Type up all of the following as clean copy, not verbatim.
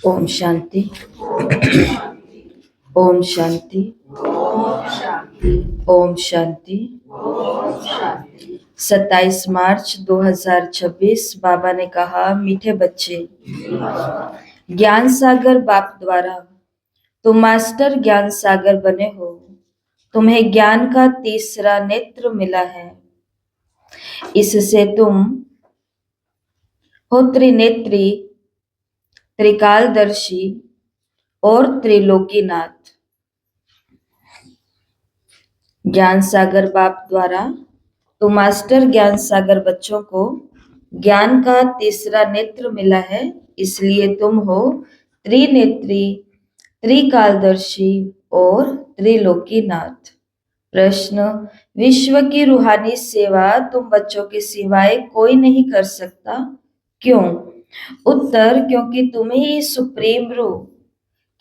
ओम शांति। ओम शांति। ओम शांति। 27 मार्च 2026 बाबा ने कहा, मीठे बच्चे, ज्ञान सागर बाप द्वारा तुम मास्टर ज्ञान सागर बने हो। तुम्हें ज्ञान का तीसरा नेत्र मिला है। इससे तुम हो त्रिनेत्री, त्रिकालदर्शी और त्रिलोकीनाथ। ज्ञान सागर बाप द्वारा तो मास्टर ज्ञान सागर बच्चों को ज्ञान का तीसरा नेत्र मिला है, इसलिए तुम हो त्रिनेत्री, त्रिकालदर्शी और त्रिलोकीनाथ। प्रश्न, विश्व की रूहानी सेवा तुम बच्चों के सिवाय कोई नहीं कर सकता, क्यों? उत्तर, क्योंकि तुम्हें ही सुप्रीम रूह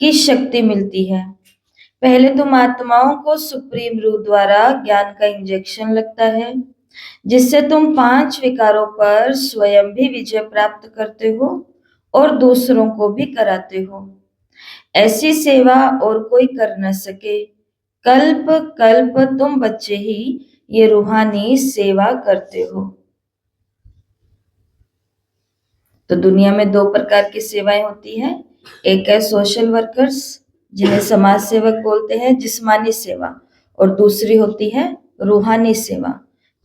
की शक्ति मिलती है। पहले तुम आत्माओं को सुप्रीम रूह द्वारा ज्ञान का इंजेक्शन लगता है, जिससे तुम 5 विकारों पर स्वयं भी विजय प्राप्त करते हो और दूसरों को भी कराते हो। ऐसी सेवा और कोई कर न सके। कल्प कल्प तुम बच्चे ही ये रूहानी सेवा करते हो। तो दुनिया में 2 प्रकार की सेवाएं होती हैं। एक है सोशल वर्कर्स, जिन्हें समाज सेवक बोलते हैं, जिस्मानी सेवा, और दूसरी होती है रूहानी सेवा।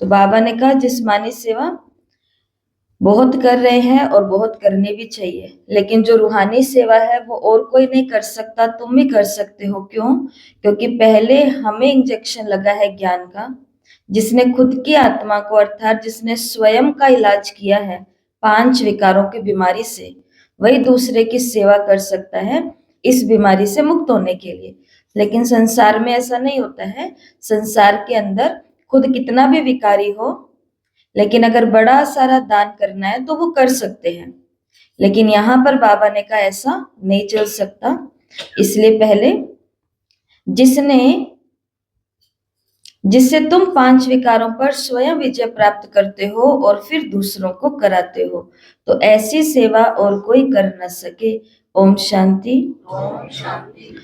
तो बाबा ने कहा जिस्मानी सेवा बहुत कर रहे हैं और बहुत करनी भी चाहिए, लेकिन जो रूहानी सेवा है वो और कोई नहीं कर सकता, तुम ही कर सकते हो। क्यों? क्योंकि पहले हमें इंजेक्शन लगा है ज्ञान का। जिसने खुद की आत्मा को, अर्थात जिसने स्वयं का इलाज किया है 5 विकारों की बीमारी से, वही दूसरे की सेवा कर सकता है इस बीमारी से मुक्त होने के लिए। लेकिन संसार में ऐसा नहीं होता है। संसार के अंदर खुद कितना भी विकारी हो, लेकिन अगर बड़ा सारा दान करना है तो वो कर सकते हैं। लेकिन यहाँ पर बाबा ने कहा ऐसा नहीं चल सकता। इसलिए पहले जिससे तुम 5 विकारों पर स्वयं विजय प्राप्त करते हो और फिर दूसरों को कराते हो, तो ऐसी सेवा और कोई कर न सके। ओम शांति। ओम शांति।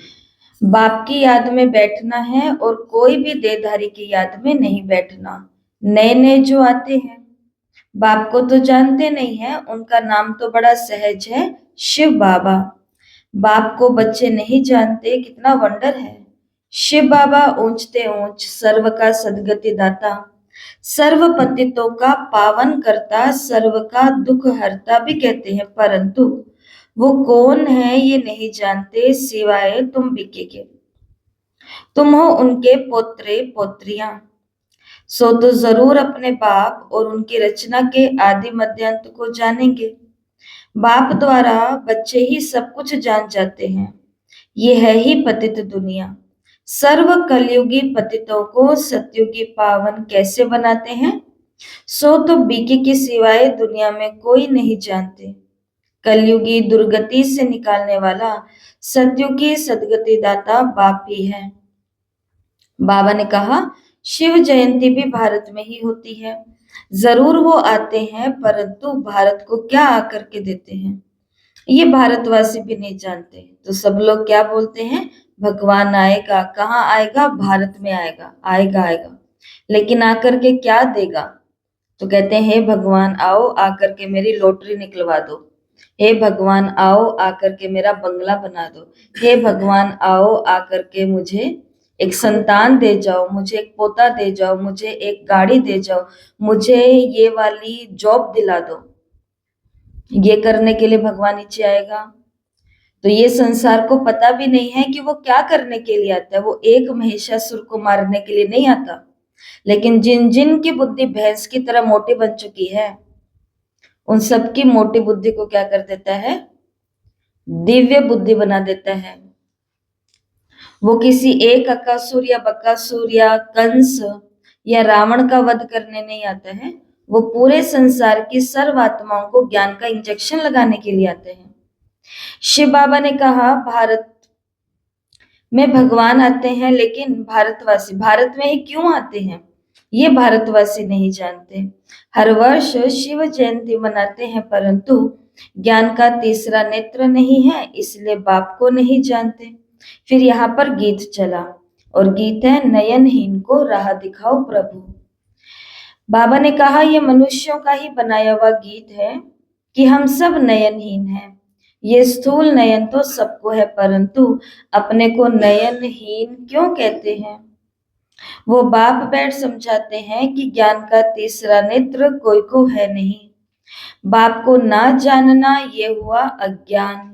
बाप की याद में बैठना है और कोई भी देहधारी की याद में नहीं बैठना। नए नए जो आते हैं बाप को तो जानते नहीं है, उनका नाम तो बड़ा सहज है, शिव बाबा। बाप को बच्चे नहीं जानते, कितना वंडर है। शिव बाबा ऊंचते ऊंच, सर्व का सदगति दाता, सर्व पतितों का पावन करता, सर्व का दुख हरता भी कहते हैं, परंतु वो कौन है ये नहीं जानते, सिवाय तुम बिके के। तुम हो उनके पोत्रे पोत्रियां, सो तो जरूर अपने बाप और उनकी रचना के आदि मध्यांत को जानेंगे। बाप द्वारा बच्चे ही सब कुछ जान जाते हैं। ये है ही पतित दुनिया। सर्व कलयुगी पतितों को सतयुगी पावन कैसे बनाते हैं, सो तो बीके के सिवाय दुनिया में कोई नहीं जानते। कलयुगी दुर्गति से निकालने वाला सतयुगी सदगति दाता बाप ही है। बाबा ने कहा शिव जयंती भी भारत में ही होती है। जरूर वो आते हैं, परंतु भारत को क्या आकर के देते हैं ये भारतवासी भी नहीं जानते। तो सब लोग क्या बोलते हैं, भगवान आएगा। कहाँ आएगा? भारत में आएगा, आएगा आएगा। लेकिन आकर के क्या देगा? तो कहते हैं हे भगवान आओ, आकर के मेरी लॉटरी निकलवा दो। हे भगवान आओ, आकर के मेरा बंगला बना दो। हे भगवान आओ, आकर के मुझे एक संतान दे जाओ, मुझे एक पोता दे जाओ, मुझे एक गाड़ी दे जाओ, मुझे ये वाली जॉब दिला दो। ये करने के लिए भगवान नीचे आएगा। तो ये संसार को पता भी नहीं है कि वो क्या करने के लिए आता है। वो एक महिषासुर को मारने के लिए नहीं आता। लेकिन जिन जिन की बुद्धि भैंस की तरह मोटी बन चुकी है, उन सबकी मोटी बुद्धि को क्या कर देता है, दिव्य बुद्धि बना देता है। वो किसी एक अकासुर या बकासुर या कंस या रावण का वध करने नहीं आता है। वो पूरे संसार की सर्व आत्माओं को ज्ञान का इंजेक्शन लगाने के लिए आते हैं। शिव बाबा ने कहा भारत में भगवान आते हैं, लेकिन भारतवासी भारत में ही क्यों आते हैं ये भारतवासी नहीं जानते। हर वर्ष शिव जयंती मनाते हैं, परंतु ज्ञान का तीसरा नेत्र नहीं है, इसलिए बाप को नहीं जानते। फिर यहाँ पर गीत चला और गीत है, नयनहीन को राह दिखाओ प्रभु। बाबा ने कहा ये मनुष्यों का ही बनाया हुआ गीत है कि हम सब नयनहीन हैं। ये स्थूल नयन तो सबको है, परंतु अपने को नयनहीन क्यों कहते हैं? वो बाप बैठ समझाते हैं कि ज्ञान का तीसरा नेत्र कोई को है नहीं। बाप को ना जानना ये हुआ अज्ञान।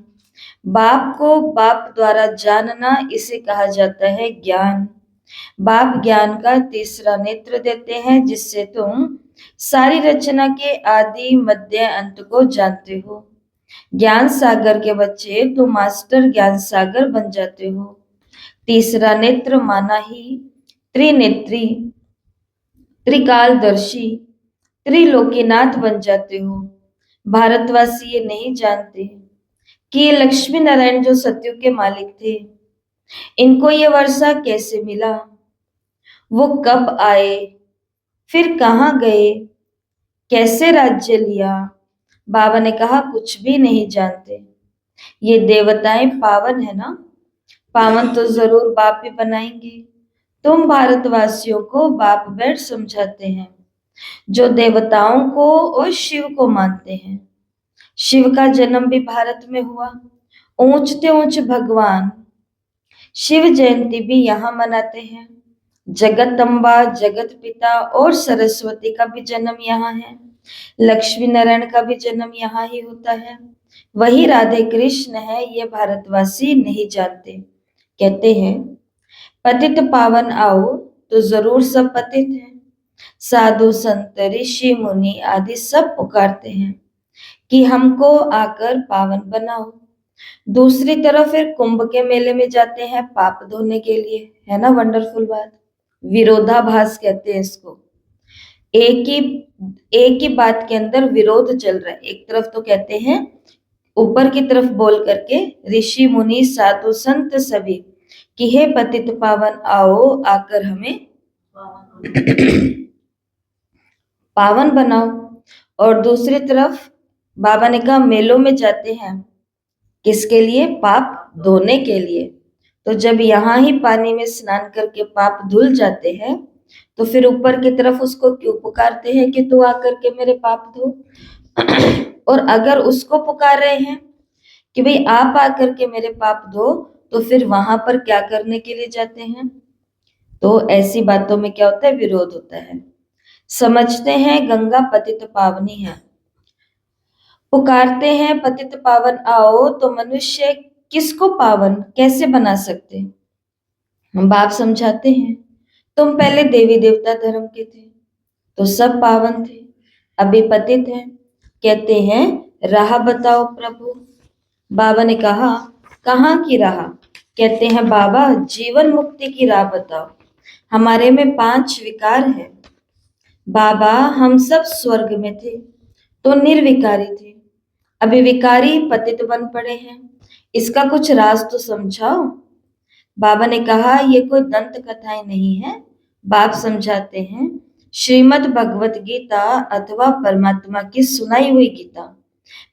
बाप को बाप द्वारा जानना इसे कहा जाता है ज्ञान। बाप ज्ञान का तीसरा नेत्र देते हैं जिससे तुम सारी रचना के आदि मध्य अंत को जानते हो। ज्ञान सागर के बच्चे तुम मास्टर ज्ञान सागर बन जाते हो। तीसरा नेत्र माना ही त्रिनेत्री, त्रिकालदर्शी, त्रिलोकीनाथ बन जाते हो। भारतवासी ये नहीं जानते कि लक्ष्मी नारायण जो सतयुग के मालिक थे, इनको ये वर्षा कैसे मिला, वो कब आए, फिर कहाँ गए, कैसे राज्य लिया। बाबा ने कहा कुछ भी नहीं जानते। ये देवताएं पावन है ना, पावन तो जरूर बाप भी बनाएंगे। तुम भारतवासियों को बाप बैठ समझाते हैं जो देवताओं को और शिव को मानते हैं। शिव का जन्म भी भारत में हुआ। ऊंचते ऊंच भगवान शिव जयंती भी यहाँ मनाते हैं। जगदम्बा, जगत पिता और सरस्वती का भी जन्म यहाँ है। लक्ष्मी नारायण का भी जन्म यहाँ ही होता है। वही राधे कृष्ण है, ये भारतवासी नहीं जानते। कहते हैं पतित पावन आओ, तो जरूर सब पतित हैं। साधु संत ऋषि मुनि आदि सब पुकारते हैं कि हमको आकर पावन बनाओ। दूसरी तरफ फिर कुंभ के मेले में जाते हैं पाप धोने के लिए। है ना वंडरफुल बात। विरोधाभास कहते हैं इसको। एक ही बात के अंदर विरोध चल रहा है। एक तरफ तो कहते हैं ऊपर की तरफ बोल करके ऋषि मुनि साधु संत सभी कि हे पतित पावन आओ, आकर हमें पावन बनाओ। और दूसरी तरफ बाबा ने कहा मेलों में जाते हैं किसके लिए? पाप धोने के लिए। तो जब यहाँ ही पानी में स्नान करके पाप धुल जाते हैं, तो फिर ऊपर की तरफ उसको क्यों पुकारते हैं कि तू आकर के मेरे पाप धो? और अगर उसको पुकार रहे हैं कि भाई आप आकर के मेरे पाप धो, तो फिर वहां पर क्या करने के लिए जाते हैं? तो ऐसी बातों में क्या होता है? विरोध होता है। समझते हैं गंगा पतित पावनी है, पुकारते हैं पतित पावन आओ, तो मनुष्य किसको पावन कैसे बना सकते? बाप समझाते हैं तुम पहले देवी देवता धर्म के थे तो सब पावन थे, अभी पतित हैं। कहते हैं राह बताओ प्रभु। बाबा ने कहा कहाँ की राह? कहते हैं बाबा जीवन मुक्ति की राह बताओ। हमारे में 5 विकार है बाबा। हम सब स्वर्ग में थे तो निर्विकारी थे, अभी विकारी पतित बन पड़े हैं। इसका कुछ राज तो समझाओ। बाबा ने कहा ये कोई दंत कथाएं नहीं है। बाप समझाते हैं श्रीमद् भगवत गीता अथवा परमात्मा की सुनाई हुई गीता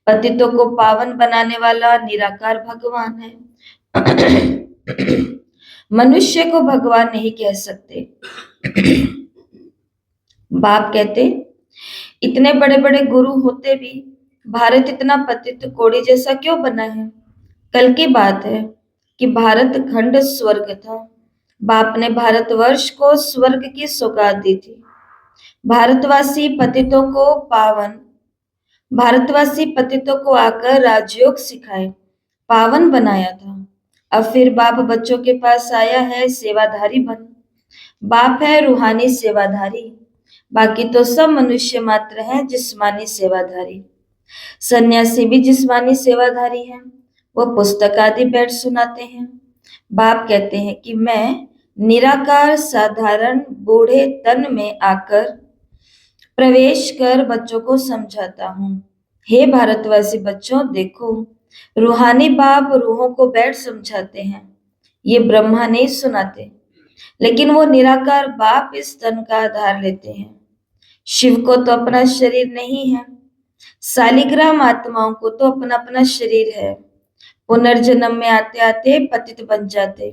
पतितों को पावन बनाने वाला निराकार भगवान है। मनुष्य को भगवान नहीं कह सकते। बाप कहते इतने बड़े बड़े गुरु होते भी भारत इतना पतित कोड़ी जैसा क्यों बना है? कल की बात है कि भारत खंड स्वर्ग था। बाप ने भारतवर्ष को स्वर्ग की सौगात दी थी। भारतवासी पतितों को आकर राजयोग सिखाए, पावन बनाया था। अब फिर बाप बच्चों के पास आया है सेवाधारी बन। बाप है रूहानी सेवाधारी, बाकी तो सब मनुष्य मात्र हैं जिस्मानी सेवाधारी। सन्यासी भी जिस्मानी सेवाधारी हैं, वो पुस्तक आदि बैठ सुनाते हैं। बाप कहते हैं कि मैं निराकार साधारण बूढ़े तन में आकर प्रवेश कर बच्चों को समझाता हूँ। हे भारतवासी बच्चों देखो, रूहानी बाप रूहों को बैठ समझाते हैं। ये ब्रह्मा नहीं सुनाते, लेकिन वो निराकार बाप इस तन का आधार लेते हैं। शिव को तो अपना शरीर नहीं है, शालिग्राम आत्माओं को तो अपना अपना शरीर है, पुनर्जन्म में आते आते पतित बन जाते।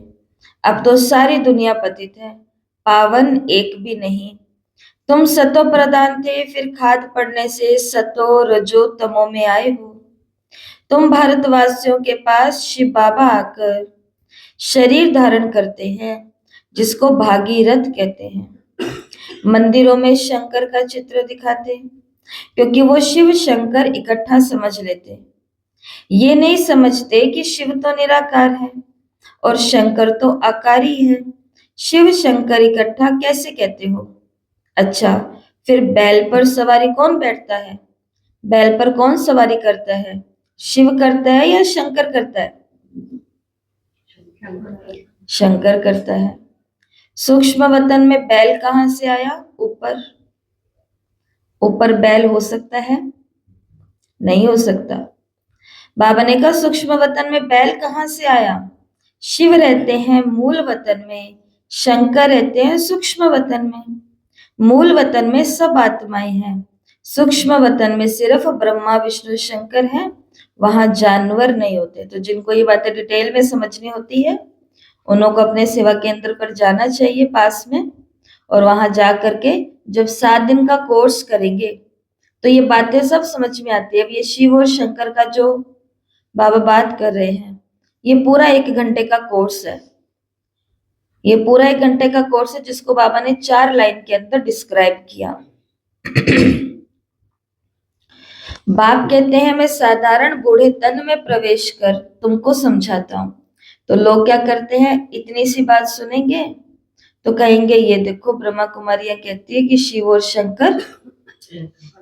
अब तो सारी दुनिया पतित है, पावन एक भी नहीं। तुम सतो प्रधान थे, फिर खाद पड़ने से सतो रजो तमो में आए हो। तुम भारतवासियों के पास शिव बाबा आकर शरीर धारण करते हैं, जिसको भागीरथ कहते हैं। मंदिरों में शंकर का चित्र दिखाते, क्योंकि वो शिव शंकर इकट्ठा समझ लेते। ये नहीं समझते कि शिव तो निराकार है और शंकर तो आकारी है। शिव शंकर इकट्ठा कैसे कहते हो? अच्छा, फिर बैल पर सवारी कौन बैठता है? बैल पर कौन सवारी करता है? शिव करता है या शंकर करता है? शंकर करता है। सूक्ष्म वतन में बैल कहां से आया? ऊपर। ऊपर बैल हो सकता है? नहीं हो सकता। बाबा ने कहा सूक्ष्म वतन में बैल कहां से आया? शिव रहते हैं मूल वतन में, शंकर रहते हैं सूक्ष्म वतन में। मूल वतन में सब आत्माएं हैं, सूक्ष्म वतन में सिर्फ ब्रह्मा विष्णु शंकर हैं, वहां जानवर नहीं होते। तो जिनको ये बातें डिटेल में समझनी होती है, उन्हों को अपने सेवा केंद्र पर जाना चाहिए पास में, और वहां जा करके जब 7 दिन का कोर्स करेंगे तो ये बातें सब समझ में आती है। अब ये शिव और शंकर का जो बाबा बात कर रहे हैं, ये पूरा 1 घंटे का कोर्स है। ये पूरा 1 घंटे का कोर्स है, जिसको बाबा ने 4 लाइन के अंदर डिस्क्राइब किया। बाप कहते हैं मैं साधारण बूढ़े तन में प्रवेश कर तुमको समझाता हूं। तो लोग क्या करते हैं, इतनी सी बात सुनेंगे तो कहेंगे ये देखो ब्रह्मा कुमारियां कहती है कि शिव और शंकर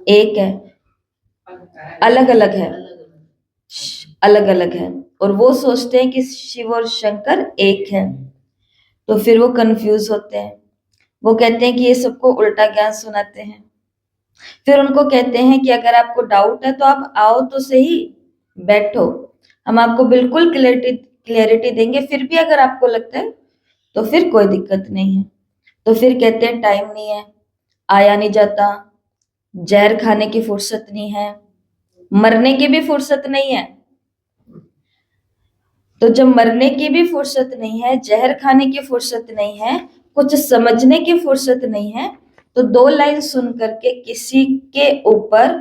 एक है, अलग अलग है, अलग अलग है, और वो सोचते हैं कि शिव और शंकर एक है। तो फिर वो कंफ्यूज होते हैं, वो कहते हैं कि ये सबको उल्टा ज्ञान सुनाते हैं। फिर उनको कहते हैं कि अगर आपको डाउट है तो आप आओ तो सही, बैठो, हम आपको बिल्कुल क्लैरिटी देंगे। फिर भी अगर आपको लगता है तो फिर कोई दिक्कत नहीं है। तो फिर कहते हैं टाइम नहीं है, आया नहीं जाता, जहर खाने की फुर्सत नहीं है, मरने की भी फुर्सत नहीं है। तो जब मरने की भी फुर्सत नहीं है, जहर खाने की फुर्सत नहीं है, कुछ समझने की फुर्सत नहीं है, तो 2 लाइन सुन करके किसी के ऊपर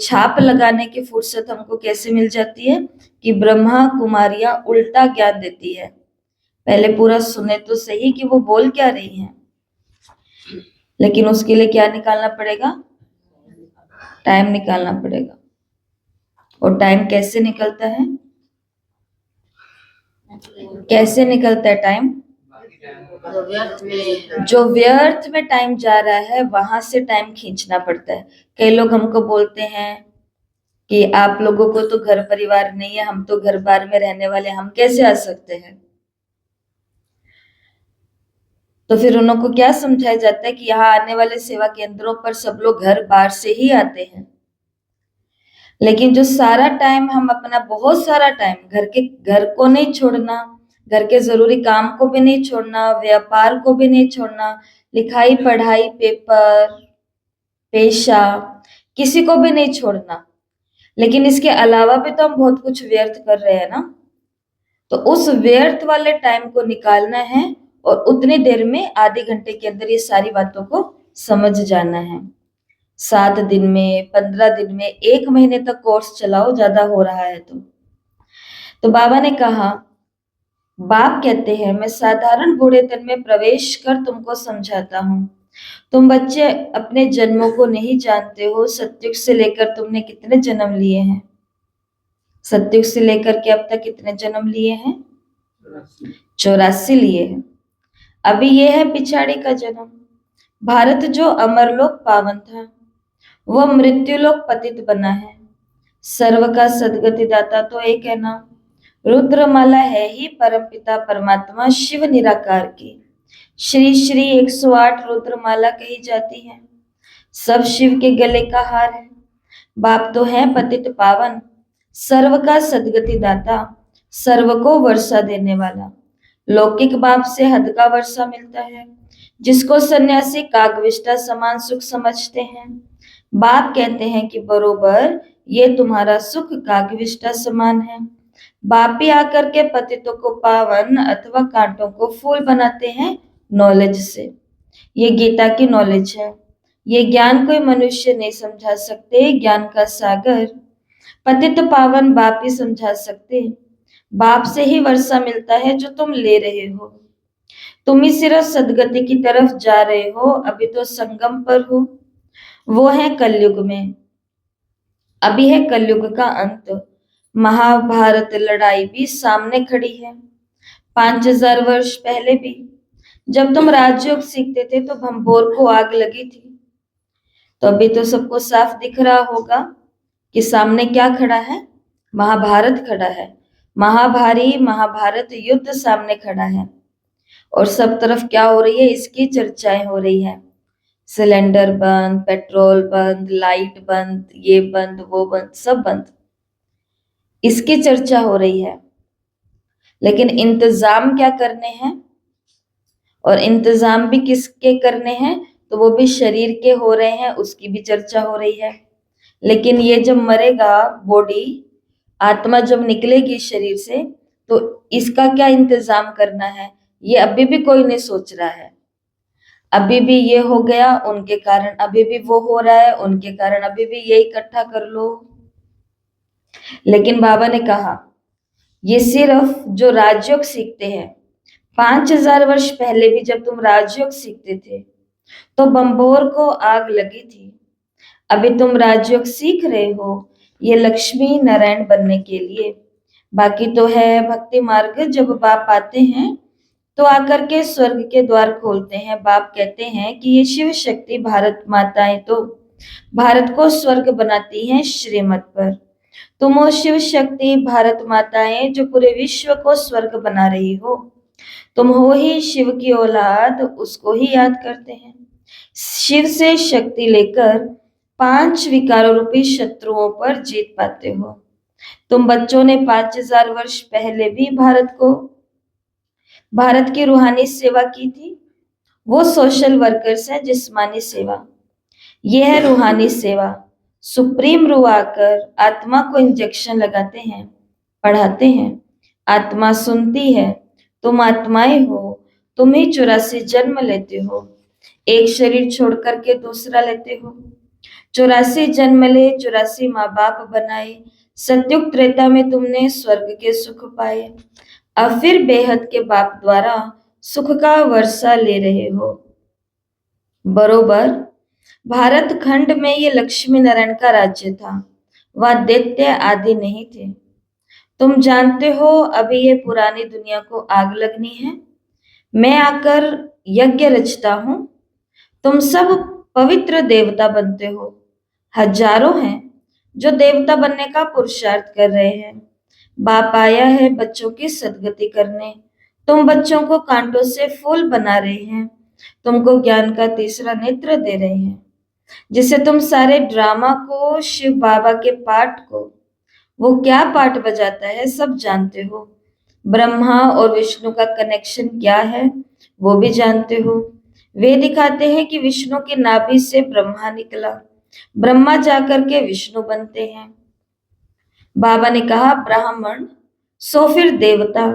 छाप लगाने की फुर्सत हमको कैसे मिल जाती है कि ब्रह्मा कुमारियां उल्टा ज्ञान देती है। पहले पूरा सुने तो सही कि वो बोल क्या रही हैं, लेकिन उसके लिए क्या निकालना पड़ेगा? टाइम निकालना पड़ेगा। और टाइम कैसे निकलता है? कैसे निकलता है टाइम? जो व्यर्थ में टाइम जा रहा है वहां से टाइम खींचना पड़ता है। कई लोग हमको बोलते हैं कि आप लोगों को तो घर परिवार नहीं है, हम तो घर बार में रहने वाले, हम कैसे आ सकते हैं? तो फिर उन लोगों को क्या समझाया जाता है कि यहाँ आने वाले सेवा केंद्रों पर सब लोग घर बार से ही आते हैं। लेकिन जो सारा टाइम हम अपना, बहुत सारा टाइम घर को नहीं छोड़ना, घर के जरूरी काम को भी नहीं छोड़ना, व्यापार को भी नहीं छोड़ना, लिखाई पढ़ाई पेपर पेशा किसी को भी नहीं छोड़ना, लेकिन इसके अलावा भी तो हम बहुत कुछ व्यर्थ कर रहे हैं ना। तो उस व्यर्थ वाले टाइम को निकालना है और उतनी देर में, आधे घंटे के अंदर ये सारी बातों को समझ जाना है। 7 दिन में, 15 दिन में, 1 महीने तक कोर्स चलाओ, ज्यादा हो रहा है तो बाबा ने कहा, बाप कहते हैं मैं साधारण बूढ़े तन में प्रवेश कर तुमको समझाता हूँ। तुम बच्चे अपने जन्मों को नहीं जानते हो। सतयुग से लेकर तुमने कितने जन्म लिए हैं? सतयुग से लेकर के अब तक कितने जन्म लिए हैं? 84 लिए हैं। अभी ये है पिछाड़ी का जन्म। भारत जो अमरलोक पावन था, वह मृत्युलोक पतित बना है। सर्व का सदगति दाता तो एक है ना। रुद्रमाला है ही परमपिता परमात्मा शिव निराकार की। श्री श्री 108 रुद्रमाला कही जाती है। सब शिव के गले का हार है। बाप तो है पतित पावन, सर्व का सदगति दाता, सर्व को वर्षा देने वाला। लौकिक बाप से हद का वर्षा मिलता है, जिसको सन्यासी कागविष्टा समान सुख समझते हैं। बाप कहते हैं कि बरोबर, ये तुम्हारा सुख कागविष्टा समान है। बाप ही आकर के पतितों को पावन अथवा कांटों को फूल बनाते हैं नॉलेज से। ये गीता की नॉलेज है। ये ज्ञान कोई मनुष्य नहीं समझा सकते। ज्ञान का सागर पतित पावन बाप ही समझा सकते। बाप से ही वर्षा मिलता है जो तुम ले रहे हो। तुम ही सिर्फ सदगति की तरफ जा रहे हो, अभी तो संगम पर हो। वो है कलयुग में, अभी है कलयुग का अंत। महाभारत लड़ाई भी सामने खड़ी है। 5000 वर्ष पहले भी जब तुम राजयोग सीखते थे तो भंबोर को आग लगी थी। तो अभी तो सबको साफ दिख रहा होगा कि सामने क्या खड़ा है। महाभारत खड़ा है। महाभारी महाभारत युद्ध सामने खड़ा है। और सब तरफ क्या हो रही है, इसकी चर्चाएं हो रही है। सिलेंडर बंद, पेट्रोल बंद, लाइट बंद, ये बंद, वो बंद, सब बंद, इसकी चर्चा हो रही है। लेकिन इंतजाम क्या करने हैं, और इंतजाम भी किसके करने हैं, तो वो भी शरीर के हो रहे हैं, उसकी भी चर्चा हो रही है। लेकिन ये जब मरेगा बॉडी, आत्मा जब निकलेगी शरीर से, तो इसका क्या इंतजाम करना है, ये अभी भी कोई नहीं सोच रहा है। अभी भी ये हो गया उनके कारण, अभी भी वो हो रहा है उनके कारण, अभी भी ये इकट्ठा कर लो। लेकिन बाबा ने कहा ये सिर्फ जो राजयोग सीखते हैं। 5000 वर्ष पहले भी जब तुम राजयोग सीखते थे तो बंबोर को आग लगी थी। अभी तुम राजयोग सीख रहे हो ये लक्ष्मी नारायण बनने के लिए। बाकी तो है भक्ति मार्ग। जब बाप आते हैं तो आकर के स्वर्ग के द्वार खोलते हैं। बाप कहते हैं कि ये शिव शक्ति भारत माताएं तो भारत को स्वर्ग बनाती हैं श्रीमत पर। तुम हो शिव शक्ति भारत माताएं जो पूरे विश्व को स्वर्ग बना रही हो। तुम हो ही शिव की औलाद, उसको ही याद करते हैं। शिव से शक्ति लेकर 5 विकारों रूपी शत्रुओं पर जीत पाते हो। तुम बच्चों ने 5000 वर्ष पहले भी भारत की रूहानी सेवा की थी। वो सोशल वर्कर्स है, जिस्मानी सेवा। यह है रूहानी सेवा। सुप्रीम रूह आकर आत्मा को इंजेक्शन लगाते हैं, पढ़ाते हैं। आत्मा सुनती है। तुम आत्माएं हो। तुम ही 84 जन्म लेते हो, एक शरीर छोड़ करके दूसरा लेते हो। 84 जन्म ले, 84 माँ बाप बनाए। सत्युग त्रेता में तुमने स्वर्ग के सुख पाए। अब फिर बेहद के बाप द्वारा सुख का वर्षा ले रहे हो। बरोबर, भारत खंड में ये लक्ष्मी नारायण का राज्य था। वह दैत्य आदि नहीं थे। तुम जानते हो अभी ये पुरानी दुनिया को आग लगनी है। मैं आकर यज्ञ रचता हूं। तुम सब पवित्र देवता बनते हो। हजारों हैं जो देवता बनने का पुरुषार्थ कर रहे हैं। बाप आया है बच्चों की सदगति करने। तुम बच्चों को कांटों से फूल बना रहे हैं। तुमको ज्ञान का तीसरा नेत्र दे रहे हैं, जिससे तुम सारे ड्रामा को, शिव बाबा के पाठ को, वो क्या पाठ बजाता है सब जानते हो। ब्रह्मा और विष्णु का कनेक्शन क्या है वो भी जानते हो। वे दिखाते हैं कि विष्णु की नाभि से ब्रह्मा निकला, ब्रह्मा जाकर के विष्णु बनते हैं। बाबा ने कहा ब्राह्मण सो फिर देवता।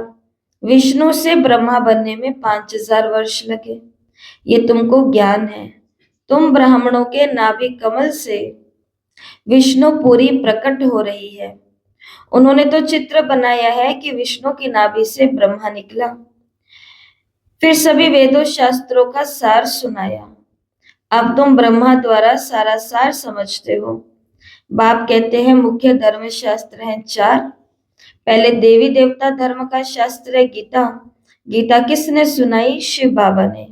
विष्णु से ब्रह्मा बनने में 5000 वर्ष लगे। ये तुमको ज्ञान है। तुम ब्राह्मणों के नाभि कमल से विष्णु पूरी प्रकट हो रही है। उन्होंने तो चित्र बनाया है कि विष्णु की नाभि से ब्रह्मा निकला। फिर सभी वेदों शास्त्रों का सार सुनाया। अब तुम ब्रह्मा द्वारा सारा सार समझते हो। बाप कहते हैं मुख्य धर्म शास्त्र हैं 4। पहले देवी देवता धर्म का शास्त्र है गीता। गीता किसने सुनाई? शिव बाबा ने।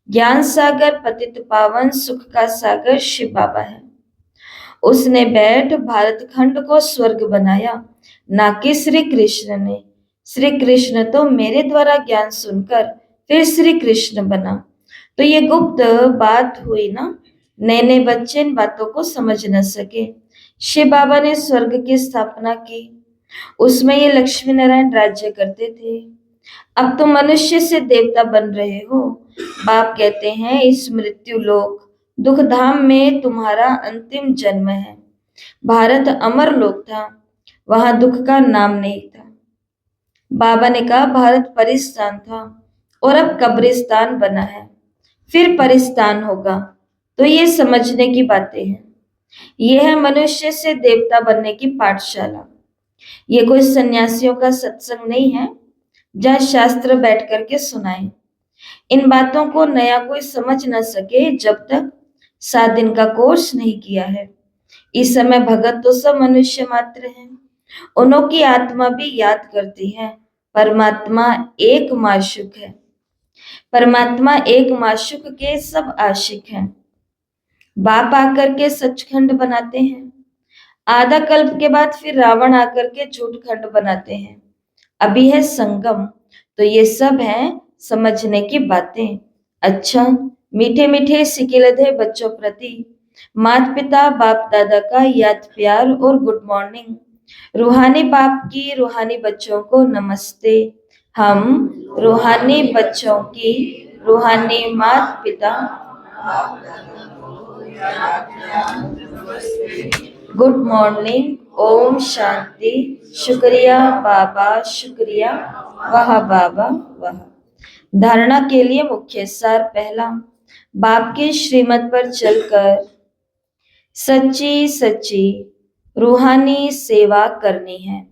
ज्ञान सागर पतित पावन सुख का सागर शिव बाबा है। उसने बैठ भारत खंड को स्वर्ग बनाया, ना कि श्री कृष्ण ने। श्री कृष्ण तो मेरे द्वारा ज्ञान सुनकर फिर श्री कृष्ण बना। तो ये गुप्त बात हुई ना। नए नए बच्चे इन बातों को समझ न सके। शिव बाबा ने स्वर्ग की स्थापना की, उसमें ये लक्ष्मी नारायण राज्य करते थे। अब तो मनुष्य से देवता बन रहे हो। बाप कहते हैं इस मृत्यु लोक दुख धाम में तुम्हारा अंतिम जन्म है। भारत अमर लोक था, वहां दुख का नाम नहीं था। बाबा ने कहा भारत परिस्तान था और अब कब्रिस्तान बना है, फिर परिस्तान होगा। तो ये समझने की बातें हैं। यह है मनुष्य से देवता बनने की पाठशाला। ये कोई सन्यासियों का सत्संग नहीं है जहाँ शास्त्र बैठ करके सुनाए। इन बातों को नया कोई समझ न सके जब तक 7 दिन का कोर्स नहीं किया है। इस समय भगत तो सब मनुष्य मात्र हैं, उन्हों की आत्मा भी याद करती है परमात्मा एक माशुक है। परमात्मा एक माशुक के सब आशिक हैं। बाप आकर के सचखंड बनाते हैं, आधा कल्प के बाद फिर रावण आकर के झूठखंड बनाते हैं। अभी है संगम, तो ये सब है समझने की बातें। अच्छा, मीठे मीठे सिकिलधे बच्चों प्रति माता पिता बाप दादा का याद प्यार और गुड मॉर्निंग। रूहानी बाप की रूहानी बच्चों को नमस्ते। हम रूहानी बच्चों की रूहानी माता पिता गुड मॉर्निंग, ओम शांति, शुक्रिया बाबा, शुक्रिया, वाह बाबा वाह। धारणा के लिए मुख्य सार। पहला, बाप की श्रीमत पर चलकर सच्ची सच्ची रूहानी सेवा करनी है।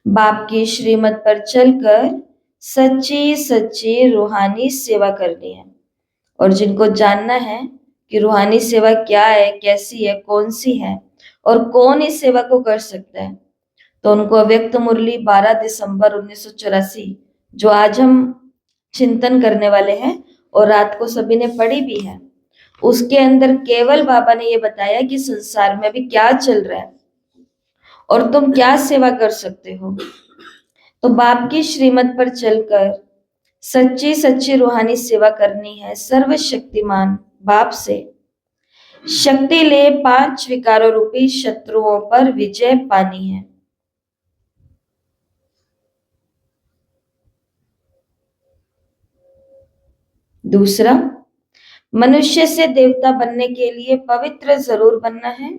बाप की श्रीमत पर चलकर सच्ची सच्ची रूहानी सेवा करनी है। और जिनको जानना है कि रूहानी सेवा क्या है, कैसी है, कौन सी है और कौन इस सेवा को कर सकता है, तो उनको अव्यक्त मुरली 12 दिसंबर 1984 जो आज हम चिंतन करने वाले हैं और रात को सभी ने पढ़ी भी है, उसके अंदर केवल बाबा ने ये बताया कि संसार में अभी क्या चल रहा है और तुम क्या सेवा कर सकते हो। तो बाप की श्रीमत पर चलकर सच्ची सच्ची रूहानी सेवा करनी है। सर्वशक्तिमान बाप से शक्ति ले 5 विकारों रूपी शत्रुओं पर विजय पानी है। दूसरा, मनुष्य से देवता बनने के लिए पवित्र जरूर बनना है।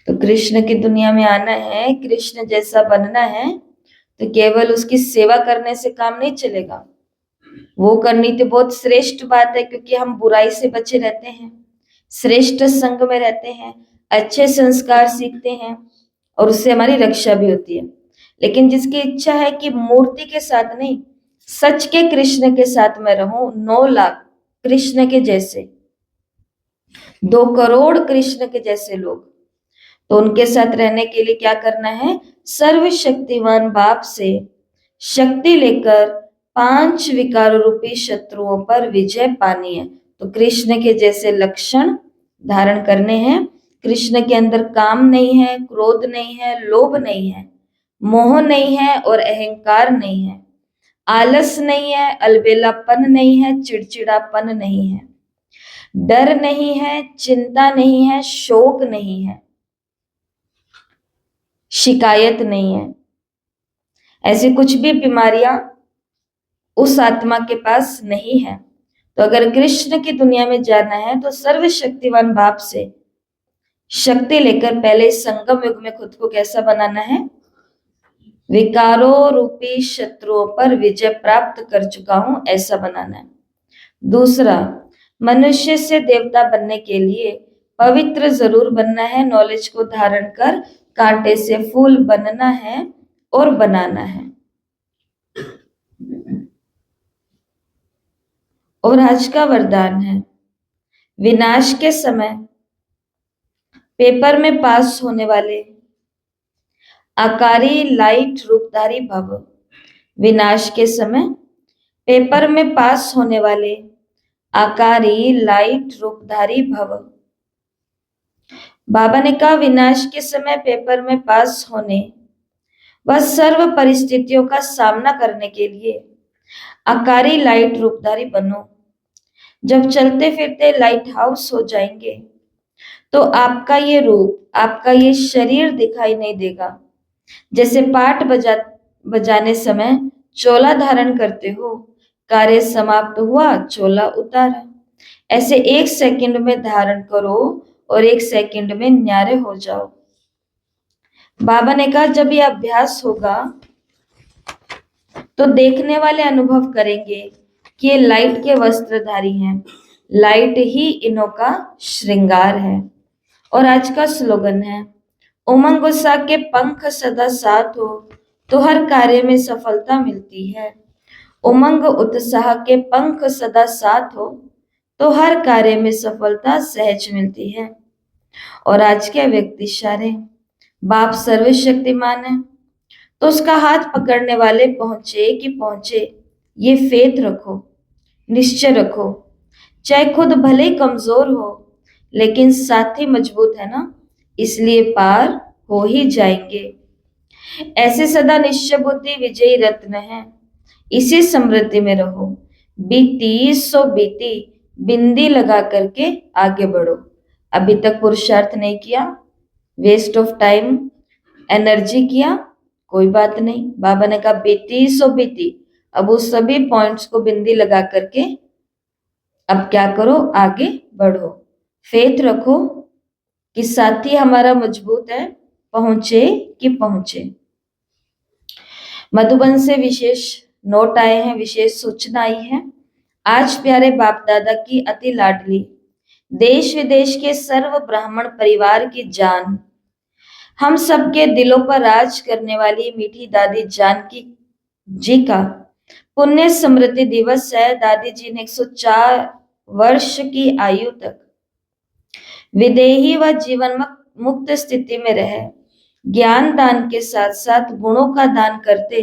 तो कृष्ण की दुनिया में आना है, कृष्ण जैसा बनना है, तो केवल उसकी सेवा करने से काम नहीं चलेगा। वो करनी तो बहुत श्रेष्ठ बात है, क्योंकि हम बुराई से बचे रहते हैं, श्रेष्ठ संग में रहते हैं, अच्छे संस्कार सीखते हैं और उससे हमारी रक्षा भी होती है। लेकिन जिसकी इच्छा है कि मूर्ति के साथ नहीं, सच के कृष्ण के साथ मैं रहूं, 9 लाख कृष्ण के जैसे, 2 करोड़ कृष्ण के जैसे लोग, तो उनके साथ रहने के लिए क्या करना है? सर्वशक्तिमान बाप से शक्ति लेकर 5 विकार रूपी शत्रुओं पर विजय पानी है। तो कृष्ण के जैसे लक्षण धारण करने हैं। कृष्ण के अंदर काम नहीं है, क्रोध नहीं है, लोभ नहीं है, मोह नहीं है और अहंकार नहीं है, आलस नहीं है, अलबेलापन नहीं है, चिड़चिड़ापन नहीं है, डर नहीं है, चिंता नहीं है, शोक नहीं है, शिकायत नहीं है। ऐसी कुछ भी बीमारियां उस आत्मा के पास नहीं है। तो अगर कृष्ण की दुनिया में जाना है तो सर्वशक्तिवान बाप से शक्ति लेकर पहले संगम युग में खुद को कैसा बनाना है? विकारों रूपी शत्रुओं पर विजय प्राप्त कर चुका हूं, ऐसा बनाना है। दूसरा, मनुष्य से देवता बनने के लिए पवित्र जरूर बनना है। नॉलेज को धारण कर कांटे से फूल बनना है और बनाना है। और आज का वरदान है, विनाश के समय पेपर में पास होने वाले आकारी लाइट रूपधारी भव। विनाश के समय पेपर में पास होने वाले आकारी लाइट रूपधारी भव। बाबा ने कहा विनाश के समय पेपर में पास होने व सर्व परिस्थितियों का सामना करने के लिए आकारी लाइट रूपधारी बनो। जब चलते फिरते लाइट हाउस हो जाएंगे तो आपका ये रूप, आपका ये शरीर दिखाई नहीं देगा। जैसे पाठ बजाने समय चोला धारण करते हो, कार्य समाप्त हुआ, चोला उतारा। ऐसे 1 सेकंड में धारण करो और 1 सेकंड में न्यारे हो जाओ। बाबा ने कहा जब ये अभ्यास होगा तो देखने वाले अनुभव करेंगे कि ये लाइट के वस्त्रधारी हैं, लाइट ही इन्हों का श्रृंगार है। और आज का स्लोगन है, उमंग उत्साह के पंख सदा साथ हो तो हर कार्य में सफलता मिलती है। उमंग उत्साह के पंख सदा साथ हो तो हर कार्य में सफलता सहज मिलती है। और आज के व्यक्ति इशारे, बाप सर्वशक्तिमान है तो उसका हाथ पकड़ने वाले पहुंचे कि पहुंचे, ये फेथ रखो, निश्चय रखो। चाहे खुद भले ही कमजोर हो लेकिन साथी मजबूत है ना, इसलिए पार हो ही जाएंगे। ऐसे सदा निश्चय बुद्धि विजयी रत्न है, इसी समृद्धि में रहो। बीती सो बीती, बिंदी लगा करके आगे बढ़ो। अभी तक पुरुषार्थ नहीं किया, वेस्ट ऑफ टाइम, एनर्जी किया, कोई बात नहीं। बाबा ने कहा बीती सो बीती, अब उस सभी पॉइंट्स को बिंदी लगा करके अब क्या करो, आगे बढ़ो। फेथ रखो कि साथी हमारा मजबूत है, पहुंचे कि पहुंचे। मधुबन से विशेष नोट आए हैं, विशेष सूचना आई है। आज प्यारे बाप दादा की अति लाडली देश विदेश के सर्व ब्राह्मण परिवार की जान, हम सबके दिलों पर राज करने वाली मीठी दादी जानकी जी का पुण्य स्मृति दिवस है। दादी जी ने 104 वर्ष की आयु तक विदेही व जीवन मुक्त स्थिति में रहे, ज्ञान दान के साथ साथ गुणों का दान करते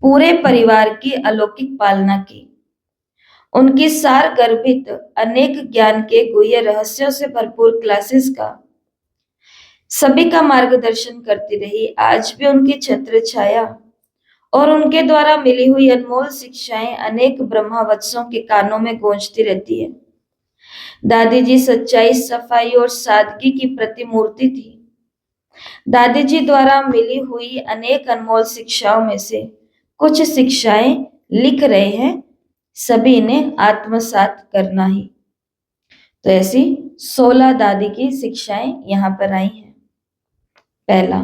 पूरे परिवार की अलौकिक पालना की। उनकी सार गर्भित अनेक ज्ञान के गुह्य रहस्यों से भरपूर क्लासेस का सभी का मार्गदर्शन करती रही। आज भी उनकी छत्र छाया और उनके द्वारा मिली हुई अनमोल शिक्षाएं अनेक ब्रह्मावत्सों के कानों में गूंजती रहती है। दादी जी सच्चाई, सफाई और सादगी की प्रतिमूर्ति थी। दादी जी द्वारा मिली हुई अनेक अनमोल शिक्षाओं में से कुछ शिक्षाएं लिख रहे हैं, सभी इन्हें आत्मसात करना ही। तो ऐसी 16 दादी की शिक्षाएं यहाँ पर आई हैं। पहला,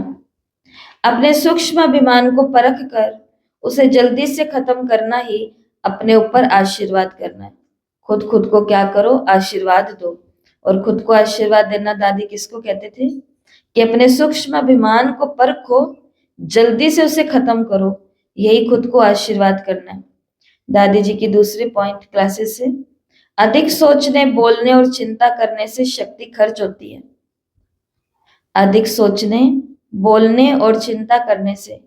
अपने सूक्ष्म अभिमान को परख कर उसे जल्दी से खत्म करना ही अपने ऊपर आशीर्वाद करना है। खुद को क्या करो, आशीर्वाद दो। और खुद को आशीर्वाद देना दादी किसको कहते थे कि अपने सूक्ष्म अभिमान को परखो, जल्दी से उसे खत्म करो, यही खुद को आशीर्वाद करना है। दादी जी की दूसरी पॉइंट क्लासेस से, अधिक सोचने, बोलने और चिंता करने से शक्ति खर्च होती है। अधिक सोचने, बोलने और चिंता करने से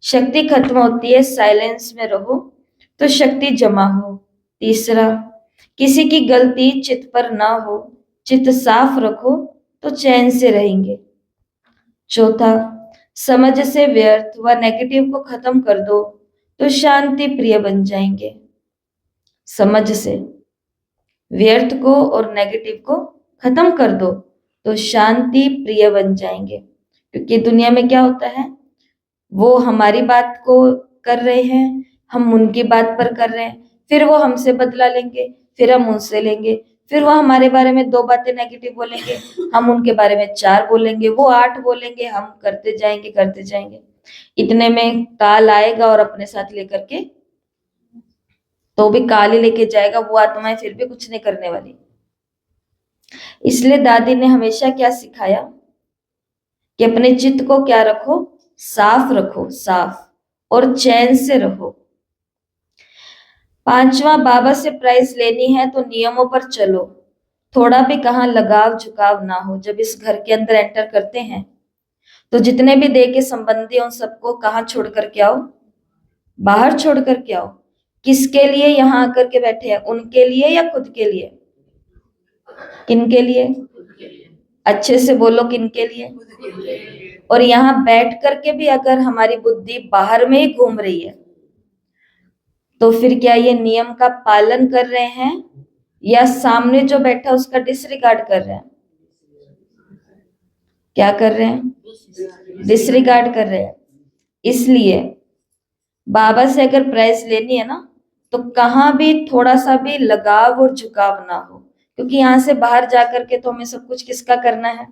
शक्ति खत्म होती है। साइलेंस में रहो तो शक्ति जमा हो। तीसरा, किसी की गलती चित्त पर ना हो, चित्त साफ रखो तो चैन से रहेंगे। चौथा, समझ से व्यर्थ व नेगेटिव को खत्म कर दो तो शांति प्रिय बन जाएंगे। समझ से व्यर्थ को और नेगेटिव को खत्म कर दो तो शांति प्रिय बन जाएंगे। क्योंकि दुनिया में क्या होता है, वो हमारी बात को कर रहे हैं, हम उनकी बात पर कर रहे हैं, फिर वो हमसे बदला लेंगे, फिर हम उनसे लेंगे, फिर वो हमारे बारे में 2 बातें नेगेटिव बोलेंगे, हम उनके बारे में 4 बोलेंगे, वो 8 बोलेंगे, हम करते जाएंगे। इतने में काल आएगा और अपने साथ लेकर के तो भी काल ही लेके जाएगा, वो आत्माएं फिर भी कुछ नहीं करने वाली। इसलिए दादी ने हमेशा क्या सिखाया कि अपने चित्त को क्या रखो, साफ रखो, साफ, और चैन से रहो। पांचवा, बाबा से प्राइज लेनी है तो नियमों पर चलो, थोड़ा भी कहाँ लगाव झुकाव ना हो। जब इस घर के अंदर एंटर करते हैं तो जितने भी देह के संबंधी उन सबको कहाँ छोड़ करके आओ, बाहर छोड़ करके आओ। किसके लिए यहाँ आकर के बैठे हैं, उनके लिए या खुद के लिए? किनके लिए? अच्छे से बोलो, किनके लिए? और यहाँ बैठ करके भी अगर हमारी बुद्धि बाहर में ही घूम रही है तो फिर क्या ये नियम का पालन कर रहे हैं या सामने जो बैठा उसका डिसरिगार्ड कर रहे हैं? क्या कर रहे हैं? डिसरिगार्ड कर रहे हैं। इसलिए बाबा से अगर प्राइज लेनी है ना तो कहाँ भी थोड़ा सा भी लगाव और झुकाव ना हो, क्योंकि यहाँ से बाहर जाकर के तो हमें सब कुछ किसका करना है?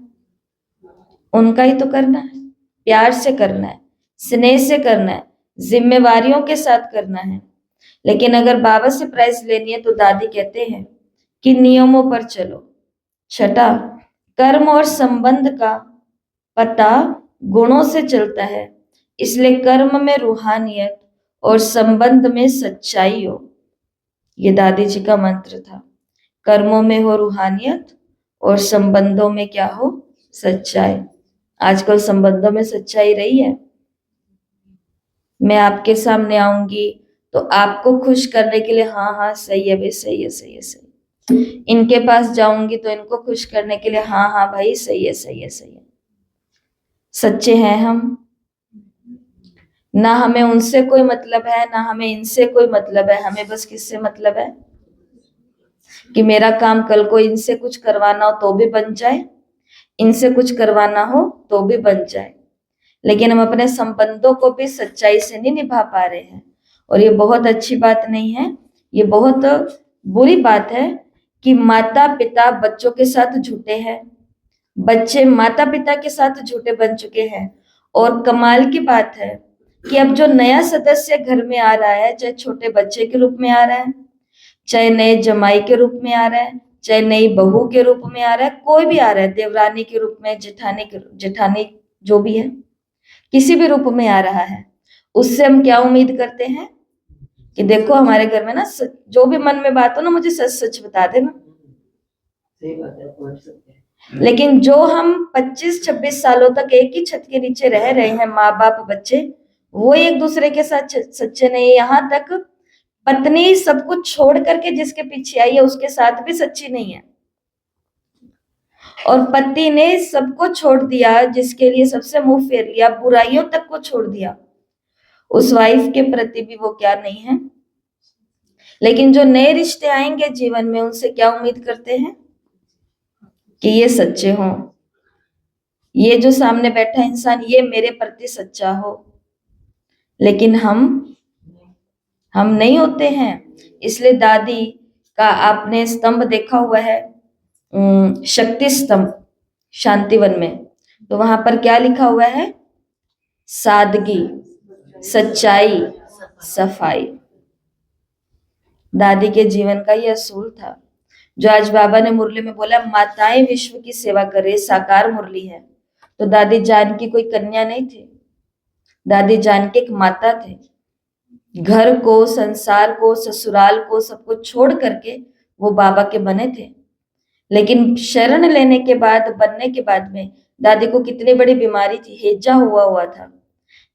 उनका ही तो करना है। प्यार से करना है, स्नेह से करना है, जिम्मेवारियों के साथ करना है। लेकिन अगर बाबा से प्राइज लेनी है तो दादी कहते हैं कि नियमों पर चलो। छठा, कर्म और संबंध का पता गुणों से चलता है, इसलिए कर्म में रूहानियत और संबंध में सच्चाई हो। ये दादी जी का मंत्र था। कर्मों में हो रूहानियत और संबंधों में क्या हो? सच्चाई। आजकल संबंधों में सच्चाई रही है? मैं आपके सामने आऊंगी तो आपको खुश करने के लिए हाँ हाँ सही है भाई, सही है, सही है, सही है। इनके पास जाऊंगी तो इनको खुश करने के लिए हाँ हाँ भाई सही है, सही है, सही है। सच्चे हैं हम? ना हमें उनसे कोई मतलब है, ना हमें इनसे कोई मतलब है। हमें बस किससे मतलब है? कि मेरा काम कल को इनसे कुछ करवाना हो तो भी बन जाए, इनसे कुछ करवाना हो तो भी बन जाए। लेकिन हम अपने संबंधों को भी सच्चाई से नहीं निभा पा रहे हैं। और ये बहुत अच्छी बात नहीं है, ये बहुत बुरी बात है कि माता पिता बच्चों के साथ झूठे हैं, बच्चे माता पिता के साथ झूठे बन चुके हैं। और कमाल की बात है कि अब जो नया सदस्य घर में आ रहा है, चाहे छोटे बच्चे के रूप में आ रहा है, चाहे नए जमाई के रूप में आ रहा है, चाहे नई बहू के रूप में आ रहा है, कोई भी आ रहा है, देवरानी के रूप में, जेठानी जो भी है, किसी भी रूप में आ रहा है, उससे हम क्या उम्मीद करते हैं कि देखो हमारे घर में ना जो भी मन में बात हो ना, मुझे सच सच बता देना। सही बात है। लेकिन जो हम 25-26 सालों तक एक ही छत के नीचे रह रहे हैं, माँ बाप बच्चे, वो एक दूसरे के साथ सच्चे नहीं। यहाँ तक पत्नी सब कुछ छोड़ करके जिसके पीछे आई है उसके साथ भी सच्ची नहीं है। और पति ने सबको छोड़ दिया, जिसके लिए सबसे मुंह फेर लिया, बुराइयों तक को छोड़ दिया, उस वाइफ के प्रति भी वो क्या नहीं है। लेकिन जो नए रिश्ते आएंगे जीवन में, उनसे क्या उम्मीद करते हैं कि ये सच्चे हों, ये जो सामने बैठा इंसान ये मेरे प्रति सच्चा हो। लेकिन हम नहीं होते हैं। इसलिए दादी का आपने स्तंभ देखा हुआ है, शक्ति स्तंभ, शांतिवन में, तो वहां पर क्या लिखा हुआ है? सादगी, सच्चाई, सफाई। दादी के जीवन का यह असूल था, जो आज बाबा ने मुरली में बोला, माताएं विश्व की सेवा करे, साकार मुरली है। तो दादी जानकी कोई कन्या नहीं थी, दादी जानकी एक माता थे। घर को, संसार को, ससुराल को, सब कुछ छोड़ करके वो बाबा के बने थे। लेकिन शरण लेने के बाद, बनने के बाद में दादी को कितनी बड़ी बीमारी थी, हेजा हुआ था।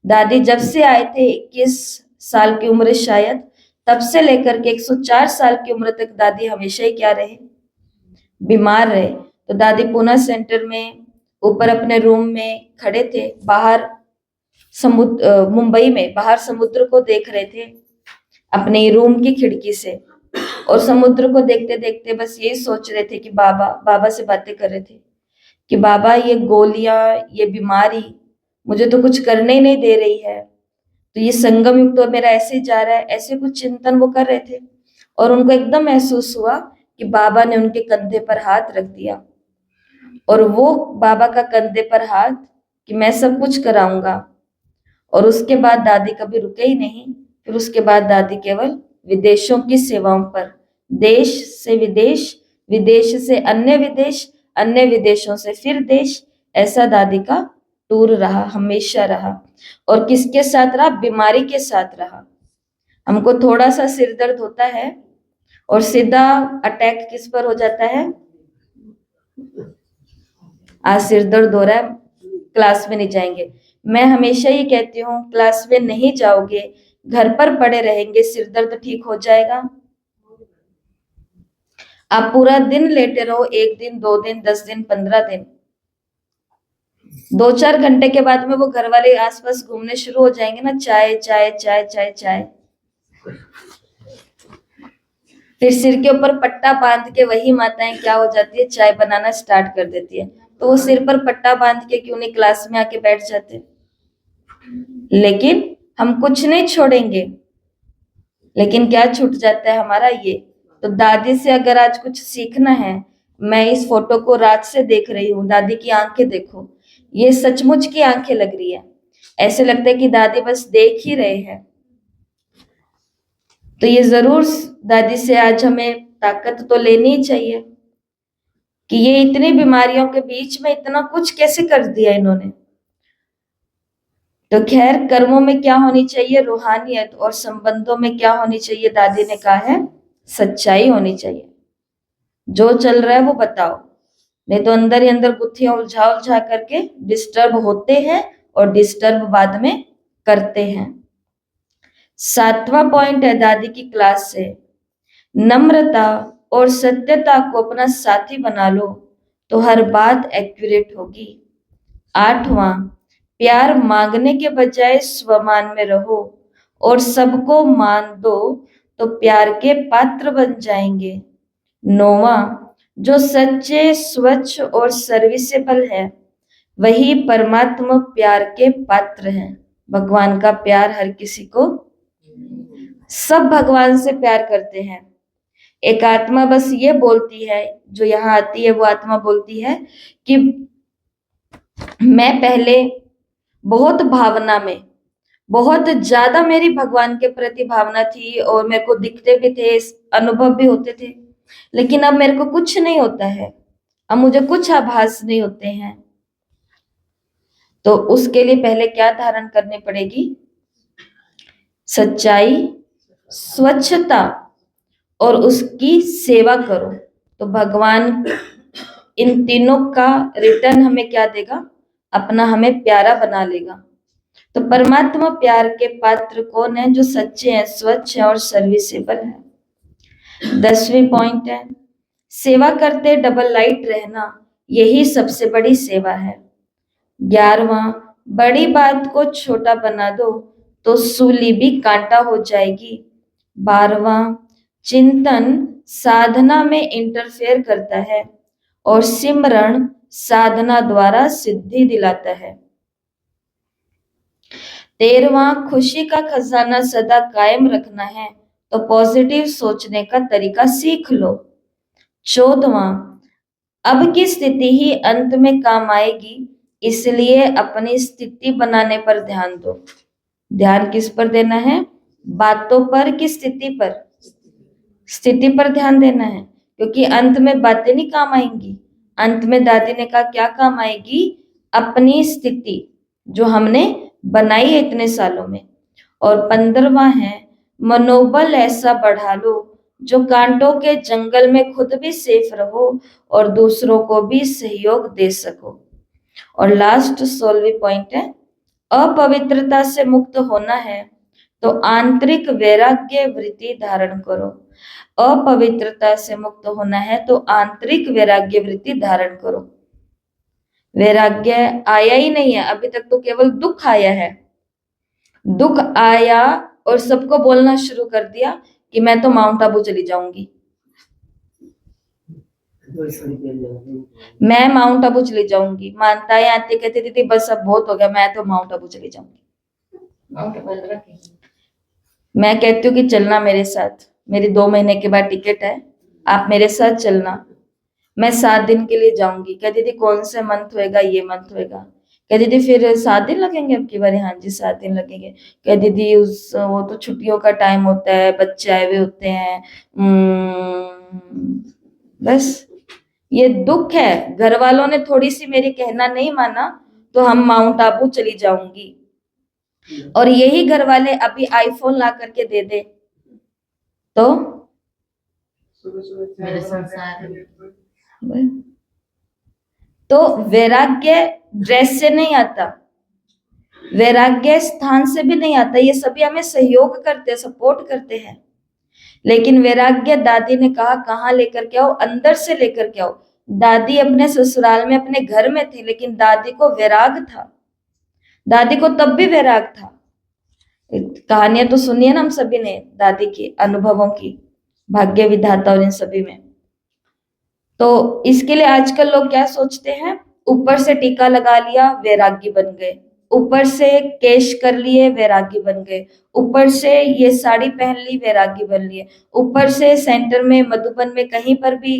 दादी जब से आए थे 21 साल की उम्र शायद, तब से लेकर के 104 साल की उम्र तक दादी हमेशा ही क्या रहे? बीमार रहे। तो दादी पूना सेंटर में ऊपर अपने रूम में खड़े थे, बाहर समुद्र, मुंबई में बाहर समुद्र को देख रहे थे अपने रूम की खिड़की से। और समुद्र को देखते देखते बस यही सोच रहे थे कि बाबा से बातें कर रहे थे कि बाबा ये गोलियां, ये बीमारी मुझे तो कुछ करने ही नहीं दे रही है, तो ये संगम युग तो मेरा ऐसे ही जा रहा है। ऐसे कुछ चिंतन वो कर रहे थे और उनको एकदम महसूस हुआ कि बाबा ने उनके कंधे पर हाथ रख दिया। और वो बाबा का कंधे पर हाथ कि मैं सब कुछ कराऊंगा। और उसके बाद दादी कभी रुके ही नहीं। फिर उसके बाद दादी केवल विदेशों की सेवाओं पर, देश से विदेश, विदेश से अन्य विदेश, अन्य विदेशों से फिर देश, ऐसा दादी का टूर रहा, हमेशा रहा। और किसके साथ रहा? बीमारी के साथ रहा। हमको थोड़ा सा सिर दर्द होता है और सीधा अटैक किस पर हो जाता है? आज सिर दर्द हो रहा है, क्लास में नहीं जाएंगे। मैं हमेशा ये कहती हूँ, क्लास में नहीं जाओगे, घर पर पड़े रहेंगे, सिर दर्द ठीक हो जाएगा? आप पूरा दिन लेटे रहो, 1 दिन, 2 दिन, 10 दिन, 15 दिन, 2-4 घंटे के बाद में वो घर वाले आसपास घूमने शुरू हो जाएंगे ना, चाय चाय चाय चाय चाय। फिर सिर के ऊपर पट्टा बांध के वही माताएं क्या हो जाती है? चाय बनाना स्टार्ट कर देती है। तो वो सिर पर पट्टा बांध के क्यों नहीं क्लास में आके बैठ जाते? लेकिन हम कुछ नहीं छोड़ेंगे, लेकिन क्या छूट जाता है हमारा ये। तो दादी से अगर आज कुछ सीखना है, मैं इस फोटो को रात से देख रही हूँ, दादी की आंखें देखो, ये सचमुच की आंखें लग रही है, ऐसे लगता है कि दादी बस देख ही रहे हैं। तो ये जरूर दादी से आज हमें ताकत तो लेनी ही चाहिए कि ये इतनी बीमारियों के बीच में इतना कुछ कैसे कर दिया इन्होंने। तो खैर, कर्मों में क्या होनी चाहिए? रूहानियत। और संबंधों में क्या होनी चाहिए? दादी ने कहा है सच्चाई होनी चाहिए। जो चल रहा है वो बताओ, नहीं तो अंदर ही अंदर गुत्थियां उलझा उलझा करके डिस्टर्ब होते हैं और डिस्टर्ब बाद में करते हैं। 7वां पॉइंट है दादी की क्लास से, नम्रता और सत्यता को अपना साथी बना लो तो हर बात एक्यूरेट होगी। 8वां, प्यार मांगने के बजाय स्वमान में रहो और सबको मान दो तो प्यार के पात्र बन जाएंगे। 9वां, जो सच्चे, स्वच्छ और सर्विसेबल है वही परमात्मा प्यार के पात्र हैं। भगवान का प्यार हर किसी को, सब भगवान से प्यार करते हैं। एक आत्मा बस ये बोलती है, जो यहाँ आती है वो आत्मा बोलती है कि मैं पहले बहुत भावना में, बहुत ज्यादा मेरी भगवान के प्रति भावना थी और मेरे को दिखते भी थे, अनुभव भी होते थे, लेकिन अब मेरे को कुछ नहीं होता है, अब मुझे कुछ आभास नहीं होते हैं। तो उसके लिए पहले क्या धारण करनी पड़ेगी? सच्चाई, स्वच्छता और उसकी सेवा करो। तो भगवान इन तीनों का रिटर्न हमें क्या देगा? अपना हमें प्यारा बना लेगा। तो परमात्मा प्यार के पात्र कौन है? जो सच्चे हैं, स्वच्छ हैं और सर्विसेबल हैं। 10वीं पॉइंट है, सेवा करते डबल लाइट रहना, यही सबसे बड़ी सेवा है। 11वां, बड़ी बात को छोटा बना दो तो सूली भी कांटा हो जाएगी। 12वां, चिंतन साधना में इंटरफेयर करता है और सिमरण साधना द्वारा सिद्धि दिलाता है। 13वां, खुशी का खजाना सदा कायम रखना है तो पॉजिटिव सोचने का तरीका सीख लो। 14वां, अब की स्थिति ही अंत में काम आएगी, इसलिए अपनी स्थिति बनाने पर ध्यान दो। ध्यान किस पर देना है? बातों पर कि स्थिति पर? स्थिति पर ध्यान देना है, क्योंकि अंत में बातें नहीं काम आएंगी। अंत में दादी ने कहा क्या काम आएगी? अपनी स्थिति जो हमने बनाई है इतने सालों में। और 15वां है, मनोबल ऐसा बढ़ा लो जो कांटों के जंगल में खुद भी सेफ रहो और दूसरों को भी सहयोग दे सको। और लास्ट 16वीं पॉइंट है, अपवित्रता से मुक्त होना है तो आंतरिक वैराग्य वृत्ति धारण करो। अपवित्रता से मुक्त होना है तो आंतरिक वैराग्य वृत्ति धारण करो। वैराग्य आया ही नहीं है अभी तक, तो केवल दुख आया है। दुख आया और सबको बोलना शुरू कर दिया कि मैं तो माउंट आबू चली जाऊंगी, मैं माउंट आबू चली जाऊंगी। मानताएं आती कहती दीदी बस अब बहुत हो गया, मैं तो माउंट आबू चली जाऊंगी। मैं कहती हूँ कि चलना मेरे साथ, मेरी 2 महीने के बाद टिकट है, आप मेरे साथ चलना, मैं 7 दिन के लिए जाऊंगी। क्या दीदी कौन से मंथ होएगा? ये मंथ होएगा। क्या दीदी फिर 7 दिन लगेंगे अब की बार? हाँ जी 7 दिन लगेंगे। क्या दीदी वो तो छुट्टियों का टाइम होता है, बच्चे आए हुए होते हैं। बस ये दुख है, घर वालों ने थोड़ी सी मेरी कहना नहीं माना तो हम माउंट आबू चली जाऊंगी, और यही घर वाले अभी आईफोन ला करके दे दे मेरे संसार। तो वैराग्य ड्रेस से नहीं आता, वैराग्य स्थान से भी नहीं आता, ये सभी हमें सहयोग करते हैं, सपोर्ट करते हैं। लेकिन वैराग्य दादी ने कहा कहाँ लेकर के आओ? अंदर से लेकर के आओ। दादी अपने ससुराल में अपने घर में थी, लेकिन दादी को वैराग था, दादी को तब भी वैराग था। कहानियां तो सुनी है ना हम सभी ने दादी के अनुभवों की, भाग्य विधाता और इन सभी में। तो इसके लिए आजकल लोग क्या सोचते हैं? ऊपर से टीका लगा लिया, वैरागी बन गए। ऊपर से केश कर लिए वैरागी बन गए, ऊपर से ये साड़ी पहन ली वैरागी बन लिए, ऊपर से सेंटर में मधुबन में कहीं पर भी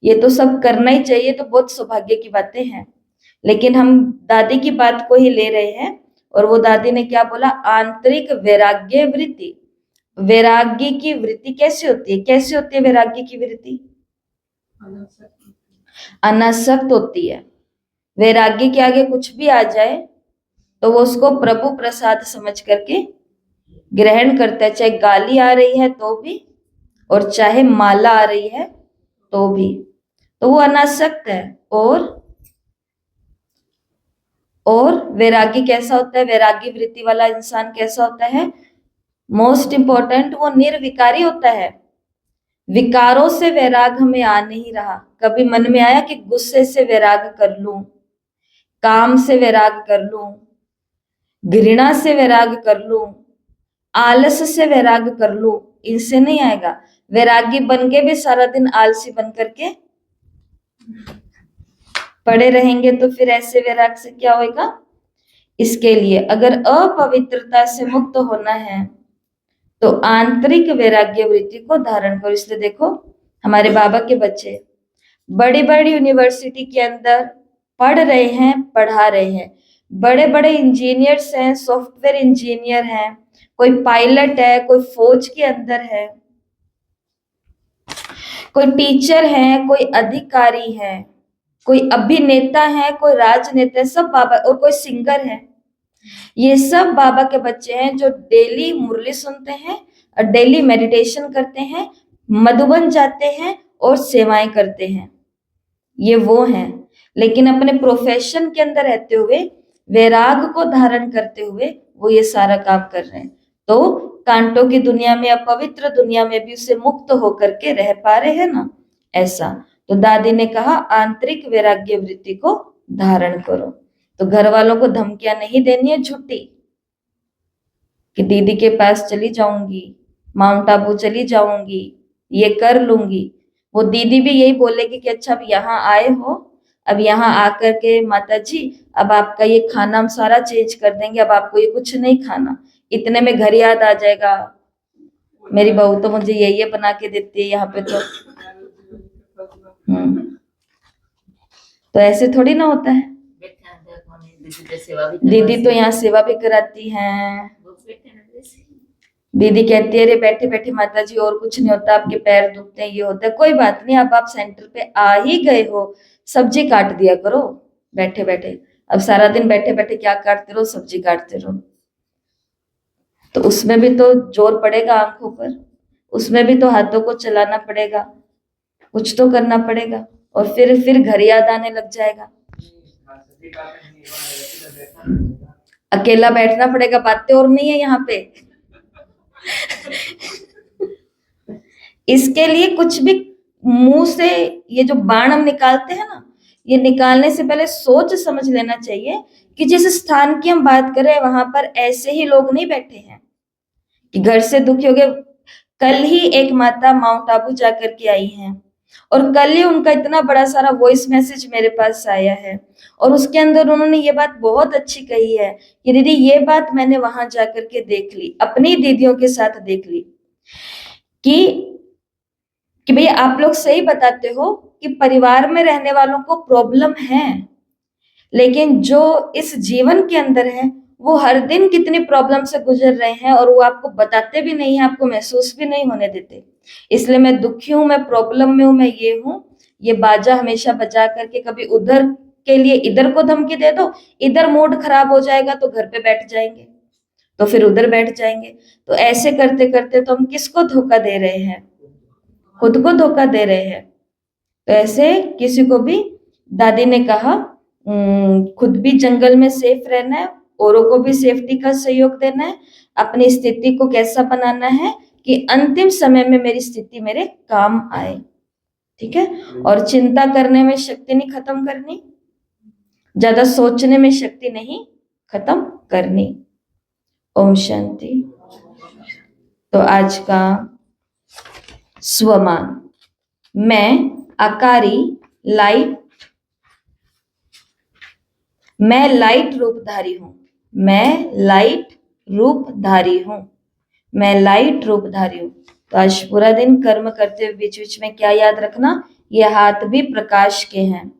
ये तो सब करना ही चाहिए, तो बहुत सौभाग्य की बातें हैं। लेकिन हम दादी की बात को ही ले रहे हैं, और वो दादी ने क्या बोला, आंतरिक वैराग्य वृत्ति। वैराग्य की वृत्ति कैसे होती है, कैसे होती है वैराग्य की वृत्ति? अनासक्त होती है। वैराग्य के आगे कुछ भी आ जाए तो वो उसको प्रभु प्रसाद समझ करके ग्रहण करता है, चाहे गाली आ रही है तो भी, और चाहे माला आ रही है तो भी, तो वो अनासक्त है। और वैरागी कैसा होता है, वैरागी वृत्ति वाला इंसान कैसा होता है? मोस्ट इंपॉर्टेंट, वो निर्विकारी होता है। विकारों से वैराग हमें आ नहीं रहा। कभी मन में आया कि गुस्से से वैराग कर लूं, काम से वैराग कर लूं, घृणा से वैराग कर लूं, आलस से वैराग कर लूं? इनसे नहीं आएगा। वैरागी बन के भी सारा दिन आलसी बन करके पड़े रहेंगे, तो फिर ऐसे वैराग से क्या होगा? इसके लिए अगर अपवित्रता से मुक्त होना है तो आंतरिक वैराग्य वृत्ति को धारण करो। इसलिए देखो, हमारे बाबा के बच्चे बड़ी बड़ी यूनिवर्सिटी के अंदर पढ़ रहे हैं, पढ़ा रहे हैं, बड़े बड़े इंजीनियर्स हैं, सॉफ्टवेयर इंजीनियर हैं, कोई पायलट है, कोई फौज के अंदर है, कोई टीचर है, कोई अधिकारी है, कोई अभिनेता है, कोई राजनेता है, सब बाबा, और कोई सिंगर है। ये सब बाबा के बच्चे हैं जो डेली मुरली सुनते हैं और डेली मेडिटेशन करते हैं, मधुबन जाते हैं और सेवाएं करते हैं। ये वो हैं, लेकिन अपने प्रोफेशन के अंदर रहते हुए, वैराग को धारण करते हुए वो ये सारा काम कर रहे हैं। तो कांटों की दुनिया में, अपवित्र दुनिया में भी उसे मुक्त होकर के रह पा रहे हैं ना, ऐसा। तो दादी ने कहा आंतरिक वैराग्य वृत्ति को धारण करो। तो घर वालों को धमकियां नहीं देनी है झूठी, कि दीदी के पास चली जाऊंगी, माउंट आबू चली जाऊंगी, ये कर लूंगी। वो दीदी भी यही बोलेगी कि अच्छा अब यहाँ आए हो, अब यहाँ आकर के माता जी अब आपका ये खाना हम सारा चेंज कर देंगे, अब आपको ये कुछ नहीं खाना। इतने में घर याद आ जाएगा, मेरी बहू तो मुझे ये बना के देती है यहाँ पे तो। तो ऐसे थोड़ी ना होता है। दीदी तो यहाँ सेवा भी कराती हैं। दीदी कहती है अरे बैठे बैठे माता जी और कुछ नहीं होता, आपके पैर दुखते हैं, ये होता है। कोई बात नहीं, अब आप सेंटर पे आ ही गए हो, सब्जी काट दिया करो बैठे बैठे। अब सारा दिन बैठे बैठे क्या काटते रहो, सब्जी काटते रहो। तो उसमें भी तो जोर पड़ेगा आंखों पर, उसमें भी तो हाथों को चलाना पड़ेगा, कुछ तो करना पड़ेगा, और फिर घर याद आने लग जाएगा। अकेला बैठना पड़ेगा, बातें और नहीं है यहाँ पे। इसके लिए कुछ भी मुंह से ये जो बाण हम निकालते हैं ना, ये निकालने से पहले सोच समझ लेना चाहिए कि जिस स्थान की हम बात कर रहे हैं वहां पर ऐसे ही लोग नहीं बैठे हैं कि घर से दुखी हो गए। कल ही एक माता माउंट आबू जाकर के आई हैं, और कल ही उनका इतना बड़ा सारा वॉइस मैसेज मेरे पास आया है, और उसके अंदर उन्होंने ये बात बहुत अच्छी कही है कि दीदी ये बात मैंने वहां जाकर के देख ली, अपनी दीदियों के साथ देख ली, कि भैया आप लोग सही बताते हो कि परिवार में रहने वालों को प्रॉब्लम है, लेकिन जो इस जीवन के अंदर है वो हर दिन कितनी प्रॉब्लम से गुजर रहे हैं, और वो आपको बताते भी नहीं है, आपको महसूस भी नहीं होने देते। इसलिए मैं दुखी हूं, मैं प्रॉब्लम में हूं, मैं ये हूं, ये बाजा हमेशा बजा करके कभी उधर के लिए इधर को धमकी दे दो, इधर मूड खराब हो जाएगा तो घर पे बैठ जाएंगे, तो फिर उधर बैठ जाएंगे। तो ऐसे करते करते तो हम किसको धोखा दे रहे हैं? खुद को धोखा दे रहे हैं। तो ऐसे किसी को भी, दादी ने कहा खुद भी जंगल में सेफ रहना है, औरों को भी सेफ्टी का सहयोग देना है, अपनी स्थिति को कैसा बनाना है कि अंतिम समय में मेरी स्थिति मेरे काम आए, ठीक है। और चिंता करने में शक्ति नहीं खत्म करनी, ज्यादा सोचने में शक्ति नहीं खत्म करनी। ओम शांति। तो आज का स्वमान, मैं आकारी लाइट मैं लाइट रूपधारी हूं। मैं लाइट रूपधारी हूं। मैं लाइट रूपधारी हूं। तो आज पूरा दिन कर्म करते हुए बीच बीच में क्या याद रखना, ये हाथ भी प्रकाश के हैं,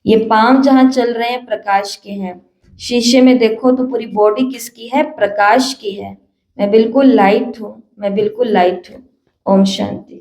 ये पांव जहां चल रहे हैं प्रकाश के हैं। शीशे में देखो तो पूरी बॉडी किसकी है, प्रकाश की है। मैं बिल्कुल लाइट हूं, मैं बिल्कुल लाइट हूं। ओम शांति।